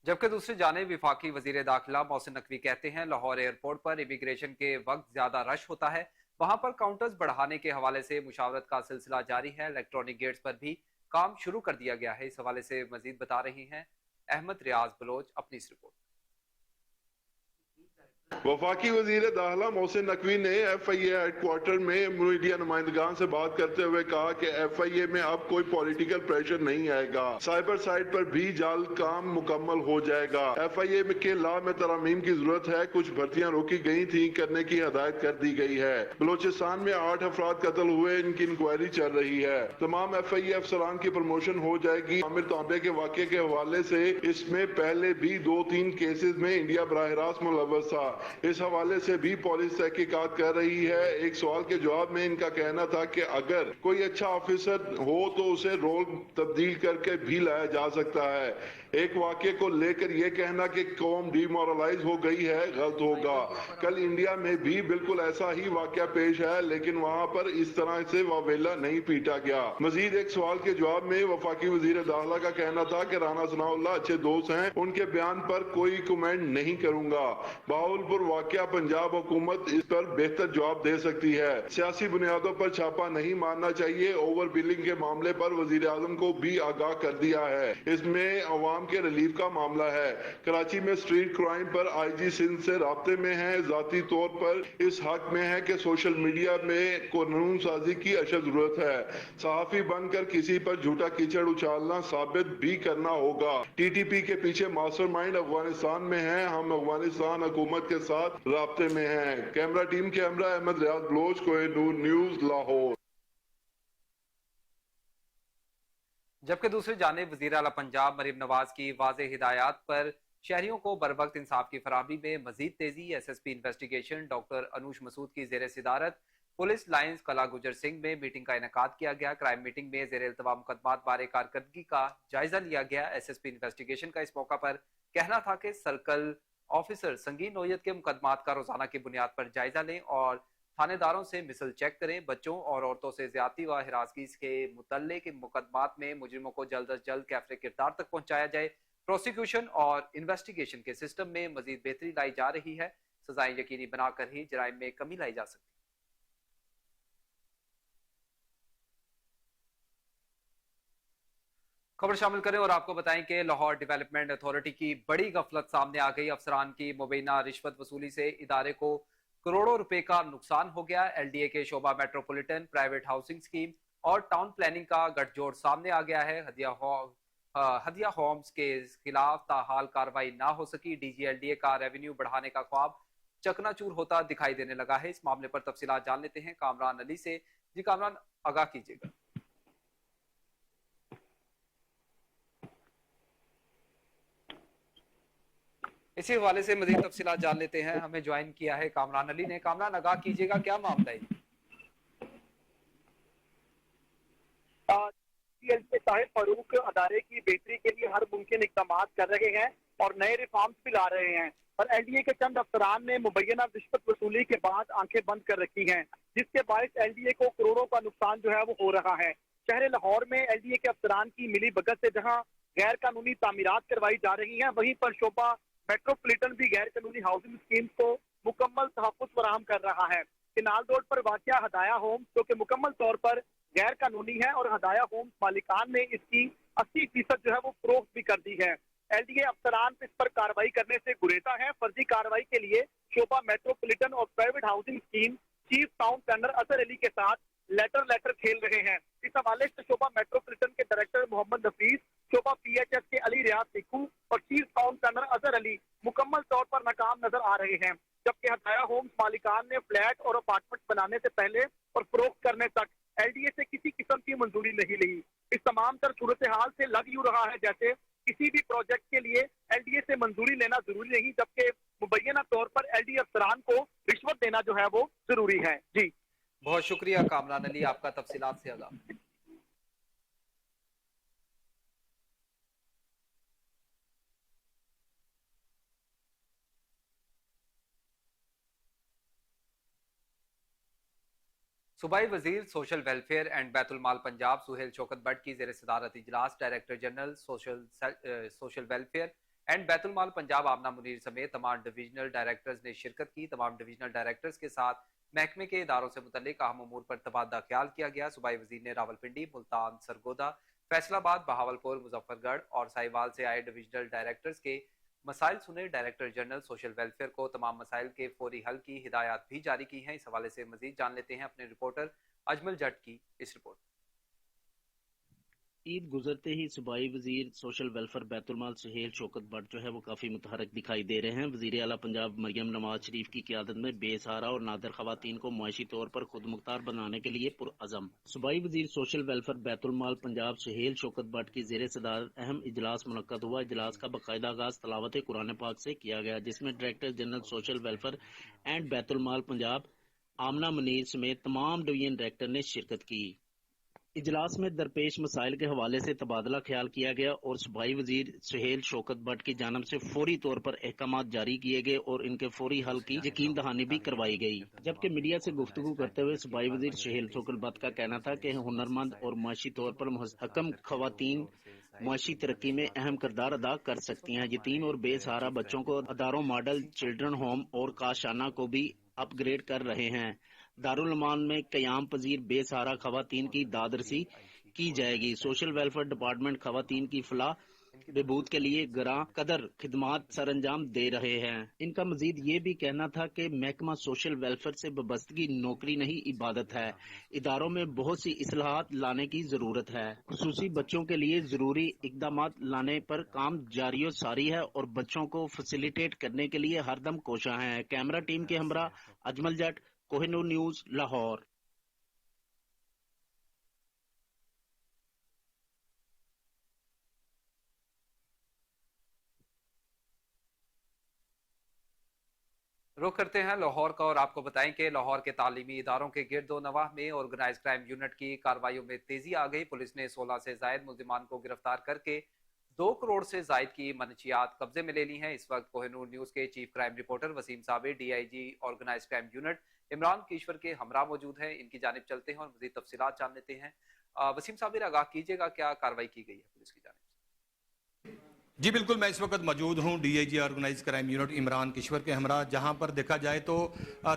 जबकि दूसरी जानिब विफाकी वजीर दाखिला मोहसिन नकवी कहते हैं लाहौर एयरपोर्ट पर इमिग्रेशन के वक्त ज्यादा रश होता है, वहां पर काउंटर्स बढ़ाने के हवाले से मुशावरत का सिलसिला जारी है। इलेक्ट्रॉनिक गेट्स पर भी काम शुरू कर दिया गया है। इस हवाले से मजीद बता रही हैं अहमद रियाज बलोच अपनी इस रिपोर्ट।
वफाकी वजीर दाखिला मोहसिन नकवी ने FIA हेडक्वार्टर में मीडिया नुमाइंदगान से बात करते हुए कहा कि FIA में अब कोई पॉलिटिकल प्रेशर नहीं आएगा। साइबर साइट पर भी जल्द काम मुकम्मल हो जाएगा। FIA के लॉ में तरमीम की जरूरत है। कुछ भर्तियां रोकी गई थी, करने की हदायत कर दी गई है। बलोचिस्तान में 8 अफराद कत्ल हुए, इनकी इंक्वायरी चल रही है। तमाम FIA अफसरान की प्रमोशन हो जाएगी। आमिर तांबे के वाक़े के हवाले से इसमें पहले भी 2-3 केसेस में इंडिया बराह रास्त मुलव्वस था। इस हवाले से भी पुलिस तहकीकात कर रही है। एक सवाल के जवाब में इनका कहना था कि अगर कोई अच्छा ऑफिसर हो तो उसे रोल तब्दील करके भी लाया जा सकता है। एक वाक्य को लेकर यह कहना कि कौम डिमोरलाइज हो गई है गलत होगा। कल इंडिया में भी बिल्कुल ऐसा ही वाक्य पेश है, लेकिन वहां पर इस तरह से वावेला नहीं पीटा गया। मजीद एक सवाल के जवाब में वफाकी वजीर दाखिला का कहना था कि राना सनाउल्लाह अच्छे दोस्त हैं, उनके बयान पर कोई कमेंट नहीं करूंगा। बाहुलपुर वाकया पंजाब हुकूमत इस पर बेहतर जवाब दे सकती है। सियासी बुनियादों पर छापा नहीं मारना चाहिए। ओवर बिलिंग के मामले पर वजीर आजम को भी आगाह कर दिया है। इसमें अवाम के रिलीफ का मामला है। कराची में स्ट्रीट क्राइम पर IG सिंध से राब्ते में है। जाती तौर पर इस हक में है कि सोशल मीडिया में कानून साजी की अशद जरूरत है। सहाफी बनकर किसी पर झूठा कीचड़ उछालना साबित भी करना होगा। TTP के पीछे मास्टरमाइंड अफगानिस्तान में है। हम अफगानिस्तान हुकूमत के साथ राब्ते में हैं। कैमरा टीम कैमरा अहमद रियाज बलोच, कोहिनूर न्यूज, लाहौर।
जबकि दूसरी जानिब वजीर आला पंजाब मरीम नवाज की वाज़ेह हिदायत पर शहरियों को बर वक्त इंसाफ की फराहमी में मजीद तेजी। SSP investigation doctor Anoosh Masood की जेर सदारत पुलिस लाइंस कला गुजर सिंह में मीटिंग का इनेकाद किया गया। क्राइम मीटिंग में जेर इल्तवा मुकदमात बारे कारकर्दगी का जायजा लिया गया। एसएसपी इन्वेस्टिगेशन का इस मौका पर कहना था कि सर्कल ऑफिसर संगीन नोयत के मुकदमात का रोजाना की बुनियाद पर जायजा लें और थानेदारों से मिसल चेक करें। बच्चों और औरतों से ज्यादती व हिरासगी के मुतल्ले के मुकदमात में मुजरिमों को जल्द अज जल्द कैफरे किरदार तक पहुंचाया जाए। प्रोसिक्यूशन और इन्वेस्टिगेशन के सिस्टम में मजीद बेहतरी लाई जा रही है। सजाएं यकीनी बनाकर ही जराइम में कमी लाई जा सकती है। खबर शामिल करें और आपको बताएं कि लाहौर डेवलपमेंट अथॉरिटी की बड़ी गफलत सामने आ गई। अफसरान की मुबैना रिश्वत वसूली से इदारे को करोड़ों रुपए का नुकसान हो गया। एलडीए के शोबा मेट्रोपॉलिटन प्राइवेट हाउसिंग स्कीम और टाउन प्लानिंग का गठजोड़ सामने आ गया है। हदिया होम्स के खिलाफ ताहाल कार्रवाई ना हो सकी। डीजीएलडीए का रेवेन्यू बढ़ाने का ख्वाब चकनाचूर होता दिखाई देने लगा है। इस मामले पर तफसीलात जान लेते हैं कामरान अली से। जी कामरान, आगाह कीजिएगा। इसी हवाले से मजीद तफसीलात जान लेते हैं। हमें ज्वाइन किया है कामरान अली ने। कामरान, आगाह कीजिएगा, क्या मामला है?
साहिब फारूक अदारे की बेहतरी के लिए हर मुमकिन इकदाम कर रहे हैं और नए रिफॉर्म्स भी ला रहे हैं, पर एलडीए के चंद अफसरान ने मुबैना रिश्वत वसूली के बाद आंखें बंद कर रखी हैं, जिसके बायस एलडीए को करोड़ों का नुकसान जो है वो हो रहा है। शहर लाहौर में एलडीए के अफसरान की मिली भगत से जहां गैर कानूनी तामीरात करवाई जा रही हैं, वहीं पर शोबा मेट्रोपॉलिटन भी गैर कानूनी हाउसिंग स्कीम्स को मुकम्मल तहफ़्फ़ुज़ फराहम कर रहा है। किनाल रोड पर वाक़िया हदाया होम्स, जो कि मुकम्मल तौर पर गैर कानूनी है और हदाया होम्स मालिकान ने इसकी 80% जो है वो फरोख्त भी कर दी है। एलडीए अफसरान इस पर कार्रवाई करने से गुरेजा है। फर्जी कार्रवाई के लिए शोबा मेट्रोपॉलिटन और private housing scheme chief town planner Azhar Ali के साथ लेटर खेल रहे हैं। इस हवाले से शोबा मेट्रोपॉलिटन के डायरेक्टर मोहम्मद नफीस, शोबा पीएचएस के अली रियाज सिक्कू और chief town planner Azhar Ali मुकम्मल तौर पर नाकाम नजर आ रहे हैं, जबकि हदाया होम्स मालिकान ने फ्लैट और अपार्टमेंट बनाने से पहले और फरोख्त करने तक एलडीए से किसी किस्म की मंजूरी नहीं ली। इस तमाम तर सूरत हाल से लग यूं रहा है जैसे किसी भी प्रोजेक्ट के लिए एलडीए से मंजूरी लेना जरूरी नहीं, जबकि मुबैना तौर पर एलडीए अफसरान को रिश्वत देना जो है वो जरूरी है। जी
बहुत शुक्रिया कामरान अली, आपका तफसीलात से आगाह। सूबाई वजीर social welfare and Baitul Maal Punjab Suhail Shaukat Bhatt की जेर सदारत इजलास director general social welfare and Baitul Maal Punjab Amna Munir समेत तमाम डिविजनल डायरेक्टर्स ने शिरकत की। तमाम डिविजनल डायरेक्टर्स के साथ महकमे के इदारों से मुतल्लिक अहम उमूर पर तबादला ख्याल किया गया। सूबाई वजीर ने रावलपिंडी, मुल्तान, सरगोदा, फैसलाबाद, बहावलपुर, मुजफ्फरगढ़ और साहिवाल से आए डिविजनल डायरेक्टर्स के मसाइल सुने। डायरेक्टर जनरल सोशल वेलफेयर को तमाम मसाइल के फौरी हल की हिदायत भी जारी की हैं। इस हवाले से मजीद जान लेते हैं अपने रिपोर्टर अजमल जट की इस रिपोर्ट।
ईद गुजरते ही सूबाई वजीर सोशल वेलफेयर बैतुल माल सुहेल शौकत भट्ट जो है वो काफ़ी मुतहरक दिखाई दे रहे हैं। वजीर आला पंजाब मरियम नवाज शरीफ की क़यादत में बेसहारा और नादर ख़वातीन को मुआशी तौर पर खुद मुख्तार बनाने के लिए पुरअज़म सूबाई वजीर सोशल वेलफेयर बैतुल माल पंजाब सुहेल शौकत भट्ट की ज़ेर सदारत अहम इजलास मुनक्कद हुआ। इजलास का बाकायदा आगाज़ तलावत कुरान पाक से किया गया, जिसमें director general social welfare and Baitul Maal Punjab Amna Munir समेत तमाम डिवीजन डायरेक्टर ने शिरकत की। इजलास में दरपेश मसाइल के हवाले से तबादला ख्याल किया गया और सूबाई वजीर सुहेल शौकत भट्ट की जानब से फौरी तौर पर अहकामात जारी किए गए और इनके फौरी हल की यकीन दहानी भी करवाई गई। जबकि मीडिया से गुफ्तगू करते हुए सूबाई वजीर सुहेल शौकत भट्ट का कहना था कि हुनरमंद और मुआशी तौर पर मुस्तहकम खवातीन मुआशी तरक्की में अहम किरदार अदा कर सकती हैं। यतीम और बेसहारा बच्चों को अदारों मॉडल चिल्ड्रन होम और काशाना को भी अपग्रेड कर रहे हैं। दारुल अमान में क़याम पजीर बेसहारा खवातीन की दादरसी की जाएगी। सोशल वेलफेयर डिपार्टमेंट खवातीन की फलाह बहबूद के लिए गरां कदर खिदमात सरअंजाम दे रहे हैं। इनका मजीद ये भी कहना था कि महकमा सोशल वेलफेयर से वाबस्तगी नौकरी नहीं इबादत है। इदारों में बहुत सी इस्लाहात लाने की जरूरत है। खुसूसी बच्चों के लिए जरूरी इकदामात लाने पर काम जारी सारी है और बच्चों को फैसिलिटेट करने के लिए हरदम कोशा है। कैमरा टीम के हमरा अजमल जट, कोहिनूर न्यूज, लाहौर।
रुख करते हैं लाहौर का और आपको बताएं कि लाहौर के तालीमी इदारों के गिरदोनवाह में ऑर्गेनाइज क्राइम यूनिट की कार्रवाइयों में तेजी आ गई। पुलिस ने 16 से जायद मुल्जिमान को गिरफ्तार करके 2 करोड़ से जायद की मनशियात कब्जे में ले ली हैं। इस वक्त कोहिनूर न्यूज के chief crime reporter Waseem Sabir, DIG organise crime unit Imran Kishwar के हमरा मौजूद हैं। इनकी जानिब चलते हैं और मजीद तफसीलात जान लेते हैं। वसीम साबिर, आगाह कीजिएगा, क्या कार्रवाई की गई है पुलिस की जानिब?
जी बिल्कुल, मैं इस वक्त मौजूद हूँ DIG organise crime unit Imran Kishwar के हमरा, जहाँ पर देखा जाए तो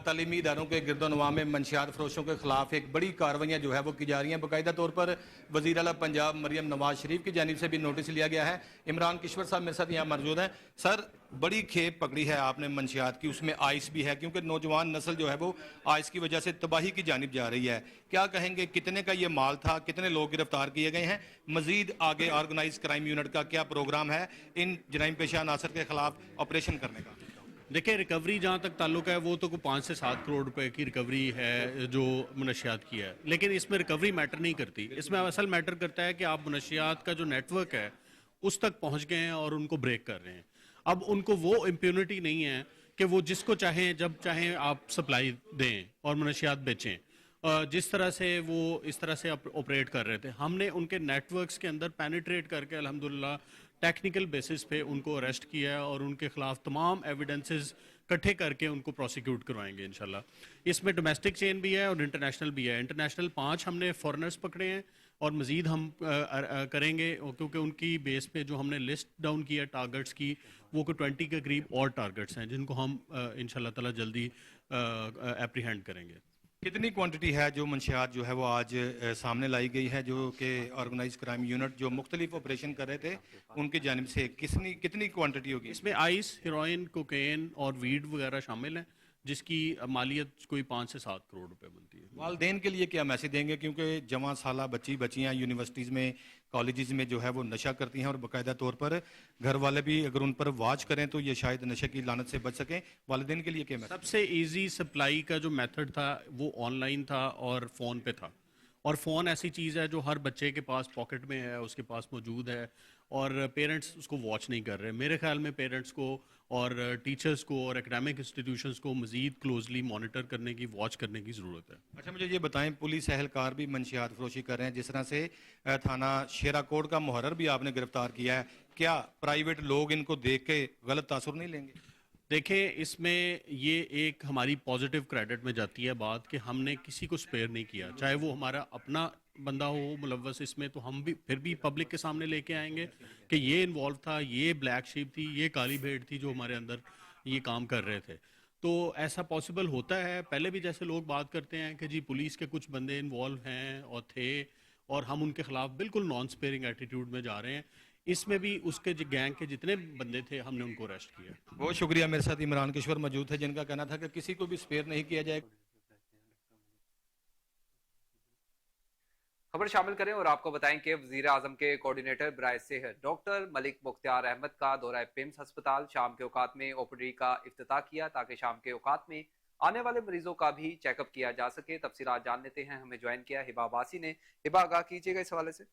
तालीमी इदारों के गिरदोनवा में मंशियात फरोशों के खिलाफ एक बड़ी कार्रवाइयाँ जो है वो की जा रही हैं। बाकायदा तौर पर वज़ीर आला पंजाब मरियम नवाज शरीफ की जानिब से भी नोटिस लिया गया है। इमरान किश्वर साहब मेरे साथ यहाँ मौजूद हैं। सर, बड़ी खेप पकड़ी है आपने मंशियात की, उसमें आइस भी है, क्योंकि नौजवान नस्ल जो है वो आइस की वजह से तबाही की जानिब जा रही है। क्या कहेंगे, कितने का ये माल था, कितने लोग गिरफ्तार किए गए हैं? मजीद आगे ऑर्गेनाइज क्राइम यूनिट का क्या प्रोग्राम है इन जराइम पेशा अनासर के खिलाफ ऑपरेशन करने का?
देखिए, रिकवरी जहाँ तक ताल्लुक है वो तो 5 से 7 करोड़ रुपए की रिकवरी है जो मनशियात की है, लेकिन इसमें रिकवरी मैटर नहीं करती। इसमें असल मैटर करता है कि आप मनशियात का जो नेटवर्क है उस तक पहुँच गए हैं और उनको ब्रेक कर रहे हैं। अब उनको वो इम्प्यूनिटी नहीं है कि वो जिसको चाहें जब चाहें आप सप्लाई दें और मनशियात बेचें। जिस तरह से वो इस तरह से ऑपरेट कर रहे थे, हमने उनके नेटवर्क्स के अंदर पेनिट्रेट करके अल्हम्दुलिल्लाह टेक्निकल बेसिस पे उनको अरेस्ट किया है और उनके खिलाफ तमाम एविडेंसेस इकट्ठे करके उनको प्रोसिक्यूट करवाएंगे इंशाल्लाह। इसमें डोमेस्टिक चेन भी है और इंटरनेशनल भी है। इंटरनेशनल 5 हमने फॉरेनर्स पकड़े हैं और मज़ीद हम करेंगे, क्योंकि उनकी बेस पे जो हमने लिस्ट डाउन किया टारगेट्स की, वो को 20 के करीब और टारगेट्स हैं जिनको हम इंशाल्लाह ताला जल्दी एप्रीहेंड करेंगे।
कितनी क्वांटिटी है जो मंशियात जो है वो आज सामने लाई गई है, जो कि ऑर्गेनाइज क्राइम यूनिट जो मुख्तलिफ ऑपरेशन कर रहे थे उनकी जानिब से कितनी क्वांटिटी होगी?
इसमें आइस, हेरोइन, कोकेन और वीड वगैरह शामिल हैं, जिसकी मालियत कोई 5 से 7 करोड़ रुपए बनती है।
वालदेन के लिए क्या मैसेज देंगे, क्योंकि जवां साला बच्चियाँ यूनिवर्सिटीज़ में, कॉलेजेस में जो है वो नशा करती हैं और बाकायदा तौर पर घर वाले भी अगर उन पर वाच करें तो ये शायद नशे की लानत से बच सकें। वालिदैन के लिए क्या मैसेज?
सबसे इजी सप्लाई का जो मेथड था वो ऑनलाइन था और फ़ोन पे था, और फ़ोन ऐसी चीज़ है जो हर बच्चे के पास पॉकेट में है, उसके पास मौजूद है, और पेरेंट्स उसको वॉच नहीं कर रहे। मेरे ख्याल में पेरेंट्स को और टीचर्स को और एकेडमिक इंस्टीट्यूशंस को मज़ीद क्लोजली मॉनिटर करने की, वॉच करने की ज़रूरत है।
अच्छा, मुझे ये बताएं, पुलिस एहलकार भी मंशियात फरोशी कर रहे हैं, जिस तरह से थाना शेराकोट का मुहर्रर भी आपने गिरफ्तार किया है, क्या प्राइवेट लोग इनको देख के गलत तासुर नहीं लेंगे?
देखें, इसमें ये एक हमारी पॉजिटिव क्रेडिट में जाती है बात कि हमने किसी को स्पेयर नहीं किया, चाहे वो हमारा अपना बंदा हो मुलव्वस इसमें, तो हम भी फिर भी पब्लिक के सामने लेके आएंगे कि ये इन्वॉल्व था, ये ब्लैक शीप थी, ये काली भेड़ थी जो हमारे अंदर ये काम कर रहे थे। तो ऐसा पॉसिबल होता है। पहले भी जैसे लोग बात करते हैं कि जी पुलिस के कुछ बंदे इन्वॉल्व हैं और थे, और हम उनके खिलाफ बिल्कुल नॉन स्पेयरिंग एटीट्यूड में जा रहे हैं। इसमें भी उसके गैंग के जितने बंदे थे हमने उनको अरेस्ट किया।
बहुत शुक्रिया। मेरे साथ इमरान किश्वर मौजूद थे, जिनका कहना था कि किसी को भी स्पेयर नहीं किया जाए।
खबर शामिल करें और आपको बताएं कि वजीर आजम के कोऑर्डिनेटर बराए सेहत डॉक्टर मलिक मुख्तार अहमद का दौरा पिम्स अस्पताल शाम के औकात में OPD का इफ्तिताह किया, ताकि शाम के औकात में आने वाले मरीजों का भी चेकअप किया जा सके। तफसीलात जान लेते हैं, हमें ज्वाइन किया हिबा अब्बासी ने। हिबा, आगाह कीजिएगा इस हवाले से।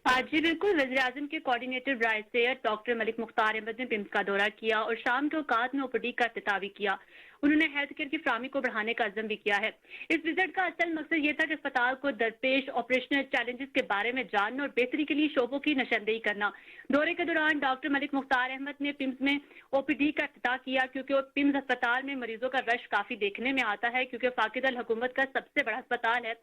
जी बिल्कुल, वज़ीर आज़म के कोऑर्डिनेटर बराए सेहत डॉक्टर मलिक मुख्तार अहमद ने पिम्स का दौरा किया और शाम के औकात में OPD का इफ्तिताह भी किया। उन्होंने हेल्थ केयर की फ्राहमी को बढ़ाने का अज़्म भी किया है। इस विजिट का असल मकसद ये था कि अस्पताल को दरपेश ऑपरेशनल चैलेंजेस के बारे में जानना और बेहतरी के लिए शोबों की निशानदेही करना। दौरे के दौरान डॉक्टर मलिक मुख्तार अहमद ने पिम्स में OPD का इफ्तिताह किया, क्योंकि पिम्स अस्पताल में मरीजों का रश काफी देखने में आता है, क्योंकि फाकिद हुकूमत का सबसे बड़ा अस्पताल है।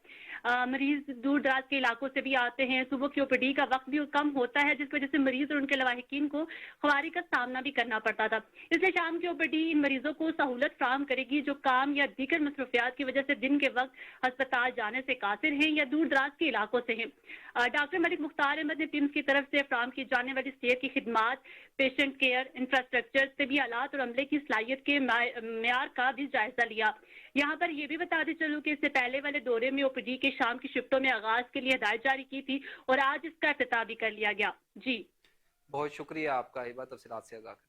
मरीज दूर दराज के इलाकों से भी आते हैं। सुबह की OPD का वक्त भी कम होता है, जिस वजह से मरीज और उनके लवाहिकीन को ख्वारी का सामना भी करना पड़ता था। इसलिए शाम की OPD इन मरीजों को सहूलत फ्राहम करेगी जो काम या दीगर मसरूफियात की वजह से दिन के वक्त अस्पताल जाने से कासिर हैं या दूर दराज के इलाकों से हैं। डॉक्टर मलिक मुख्तार अहमद ने पिम्स की तरफ से फ्राहम की जाने वाली सेहत की खिदमात, पेशेंट केयर, इंफ्रास्ट्रक्चर, तबी आलात और अमले की सलाहियत के मेयार का भी जायजा लिया। यहाँ पर यह भी बताते चलूँ कि इससे पहले वाले दौरे में OPD के शाम की शिफ्टों में आगाज के लिए हिदायत जारी की थी और आज इसका इफ्तिताह भी कर लिया गया। जी
बहुत शुक्रिया आपका हिबा, तफसीलात से आगाह।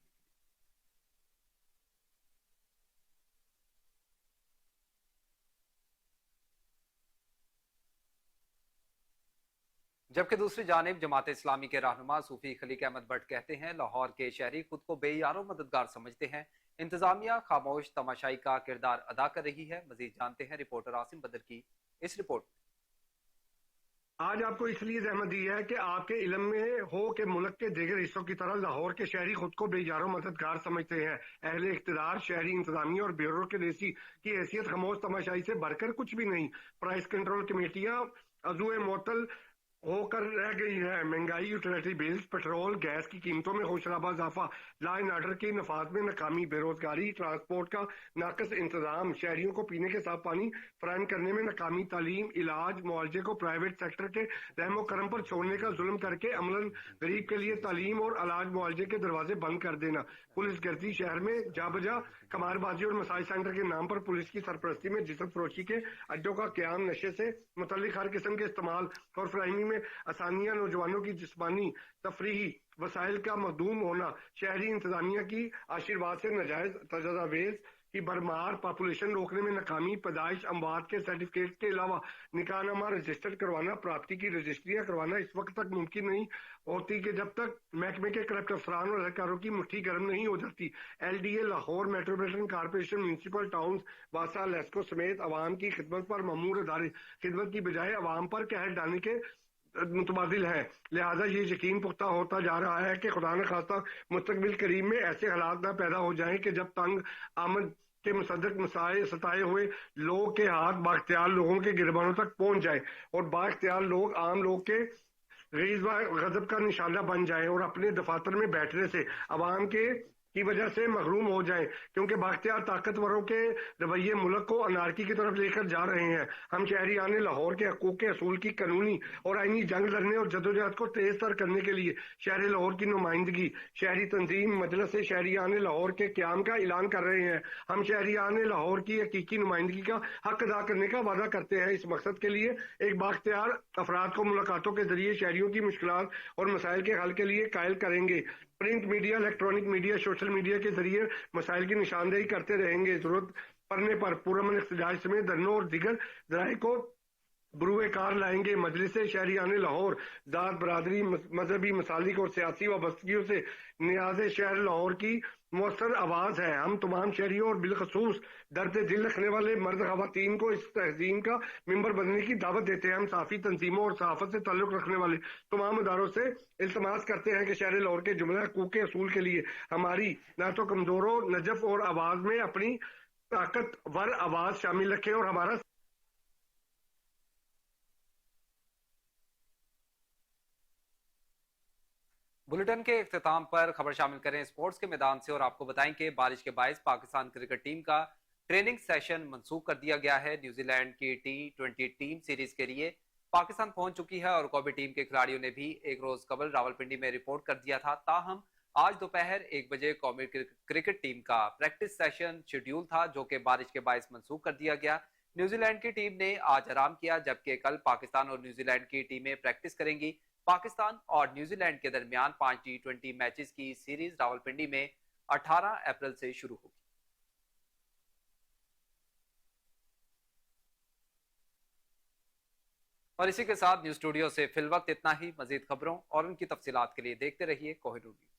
जबकि दूसरी जानिब जमात इस्लामी के रहनुमा सूफी खलीक अहमद भट्ट कहते हैं, लाहौर के शहरी खुद को बेयारो मददगार समझते हैं, इंतजामिया खामोश तमाशाई का किरदार अदा कर रही है। मजीद जानते हैं रिपोर्टर आसिम बदर की इस रिपोर्ट।
आज आपको इसलिए जहमत दी है कि आपके इल्म में हो कि मुल्क के दीगर हिस्सों की तरह लाहौर के शहरी खुद को बेजारो मददगार समझते हैं। अहले इख्तिदार, शहरी इंतजामिया और ब्यूरोक्रेसी की हैसियत खामोश तमाशाई से बढ़कर कुछ भी नहीं। प्राइस कंट्रोल कमेटियां अज़ुए मोतल होकर रह गई है। महंगाई, यूटिलिटी बिल्स, पेट्रोल, गैस की कीमतों में होशराबा इजाफा, लॉ एंड ऑर्डर की नफाज में नाकामी, बेरोजगारी, ट्रांसपोर्ट का नाकस इंतजाम, शहरियों को पीने के साफ पानी फराहम करने में नाकामी, तालीम, इलाज, मुआवजे को प्राइवेट सेक्टर के रहमो करम पर छोड़ने का जुल्म करके अमलन गरीब के लिए तालीम और इलाज मुआवजे के दरवाजे बंद कर देना, पुलिस गर्दी, शहर में जा बजा कमारबाजी और मसाई सेंटर के नाम पर पुलिस की सरपरस्ती में जिस्म फरोशी के अड्डों का क्याम, नशे से मुतल्लिक हर किस्म के इस्तेमाल और फ्राहमी में आसानियां, नौजवानों की जिस्मानी तफरीही वसाइल का मखदूम होना, शहरी इंतजामिया की आशीर्वाद से नजायज तजावेज की भरमार, पॉपुलेशन रोकने में नाकामी, पैदाइश अमवात के सर्टिफिकेट के अलावा निकाहनामा रजिस्टर करवाना, प्रॉपर्टी की रजिस्ट्रियां करवाना इस वक्त तक मुमकिन नहीं होती कि जब तक महकमे के करप्ट अफसरान और अधिकारों की मुट्ठी गर्म नहीं हो जाती। LDA, Lahore metropolitan corporation, municipal towns, वासा, लेस्को समेत अवाम की खिदमत पर ममूर अदारे खिदमत की बजाय अवाम पर कहर डालने के मुतबादिल है। लिहाजा ये यकीन पुख्ता होता जा रहा है कि खुदा न खास्ता मुस्तकबिल करीब में ऐसे हालात न पैदा हो जाएं कि जब तंग आमद के मुसद्दक मसाए सताए हुए लोग के हाथ बाख्तियार लोगों के गिरबानों तक पहुंच जाए और बाख्तियार लोग आम लोग के गजब का निशाना बन जाए और अपने दफातर में बैठने से अवाम के की वजह से महरूम हो जाएं, क्योंकि बाख्तियार ताकतवरों के रवैये मुल्क को अनारकी की तरफ लेकर जा रहे हैं। हम शहरियान लाहौर के हकूक के असूल की कानूनी और आईनी जंग लड़ने और जदोजहद को तेज तर करने के लिए शहर लाहौर की नुमाइंदगी शहरी तंजीम मजलिस शहरियान लाहौर के क्याम का ऐलान कर रहे हैं। हम शहरियान लाहौर की हकीकी नुमाइंदगी का हक अदा करने का वादा करते हैं। इस मकसद के लिए एक बाख्तियार अफराद को मुलाकातों के जरिए शहरियों की मुश्किलात और मसाइल के हल के लिए कायल करेंगे। Print media, electronic media, social media के जरिए मसाइल की निशानदेही करते रहेंगे। जरूरत पड़ने पर पुरअमन इख्तिजाज समेत धरनों और दीगर जराए को बुरुए कार लाएंगे। मजलिस शहरियान लाहौर जात, बरादरी, मजहबी, मसालिक और सियासी वाबस्तगियों से नियाज शहर लाहौर की मौसर आवाज है। हम तमाम शहरियों और बिलखसूस दर्द दिल रखने वाले मर्द खवातीन को इस तहजीम का मिंबर बनने की दावत देते हैं। हम साफी तंजीमों और सहाफत से ताल्लुक रखने वाले तमाम इदारों से इल्तमास करते हैं कि शहर लाहौर के जुमला हकूक के असूल के लिए हमारी न तो कमजोरों नजफ और आवाज में अपनी ताकतवर आवाज शामिल रखें और हमारा
बुलेटिन के इख्तिताम पर खबर शामिल करें स्पोर्ट्स के मैदान से और आपको बताएं कि बारिश के बायस पाकिस्तान क्रिकेट टीम का ट्रेनिंग सेशन मंसूख कर दिया गया है। न्यूजीलैंड की T20 टीम सीरीज के लिए पाकिस्तान पहुंच चुकी है और कौमी टीम के खिलाड़ियों ने भी एक रोज कबल रावलपिंडी में रिपोर्ट कर दिया था। ताहम आज दोपहर 1 बजे कौमी क्रिकेट टीम का प्रैक्टिस सेशन शेड्यूल था, जो कि बारिश के बायस मंसूख कर दिया गया। न्यूजीलैंड की टीम ने आज आराम किया, जबकि कल पाकिस्तान और न्यूजीलैंड की टीमें प्रैक्टिस करेंगी। पाकिस्तान और न्यूजीलैंड के दरमियान 5 T20 मैचेस की सीरीज रावलपिंडी में 18 अप्रैल से शुरू होगी। और इसी के साथ न्यूज स्टूडियो से फिल वक्त इतना ही। मजीद खबरों और उनकी तफसीलात के लिए देखते रहिए कोहिनूर न्यूज।